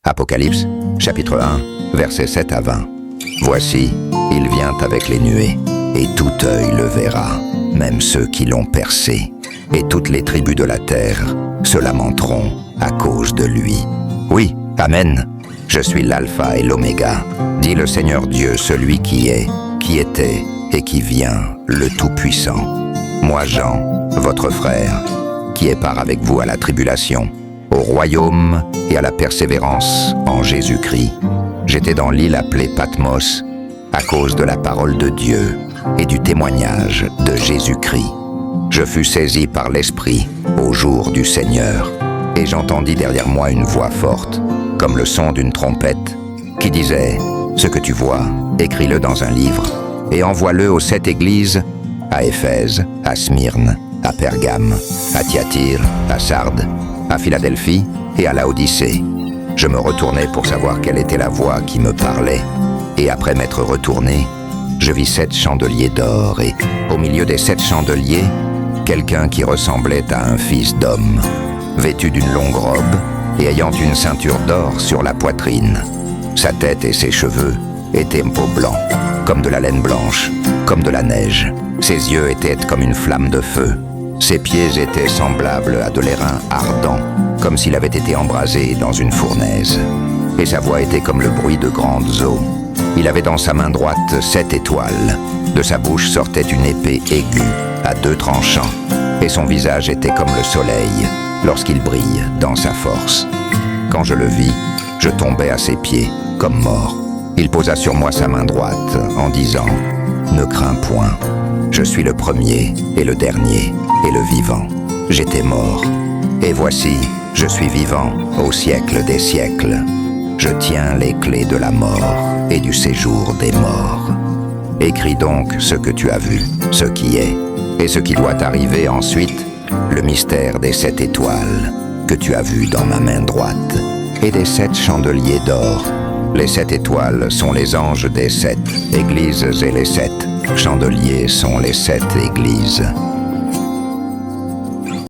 Apocalypse, chapitre 1, versets 7 à 20. Voici, il vient avec les nuées, et tout œil le verra, même ceux qui l'ont percé, et toutes les tribus de la terre se lamenteront à cause de lui. Oui, Amen. Je suis l'Alpha et l'Oméga, dit le Seigneur Dieu, celui qui est, qui était et qui vient, le Tout-Puissant. Moi, Jean, votre frère, qui est part avec vous à la tribulation, au royaume et à la persévérance en Jésus-Christ. J'étais dans l'île appelée Patmos à cause de la parole de Dieu et du témoignage de Jésus-Christ. Je fus saisi par l'Esprit au jour du Seigneur, et j'entendis derrière moi une voix forte, comme le son d'une trompette, qui disait « Ce que tu vois, écris-le dans un livre, et envoie-le aux 7 églises, à Éphèse, à Smyrne, à Pergame, à Thyatire, à Sardes, à Philadelphie et à Laodicée. » Je me retournai pour savoir quelle était la voix qui me parlait, et après m'être retourné, je vis 7 chandeliers d'or, et au milieu des 7 chandeliers, quelqu'un qui ressemblait à un fils d'homme, vêtu d'une longue robe et ayant une ceinture d'or sur la poitrine. Sa tête et ses cheveux étaient peau blanc, comme de la laine blanche, comme de la neige. Ses yeux étaient comme une flamme de feu. Ses pieds étaient semblables à de l'airain ardent, comme s'il avait été embrasé dans une fournaise. Et sa voix était comme le bruit de grandes eaux. Il avait dans sa main droite 7 étoiles. De sa bouche sortait une épée aiguë à 2 tranchants, et son visage était comme le soleil lorsqu'il brille dans sa force. Quand je le vis, je tombai à ses pieds comme mort. Il posa sur moi sa main droite en disant « Ne crains point, je suis le premier et le dernier et le vivant. J'étais mort, et voici, je suis vivant au siècle des siècles. Je tiens les clés de la mort et du séjour des morts. Écris donc ce que tu as vu, ce qui est, et ce qui doit arriver ensuite, le mystère des 7 étoiles que tu as vu dans ma main droite, et des 7 chandeliers d'or. Les 7 étoiles sont les anges des 7 églises, et les 7 chandeliers sont les 7 églises.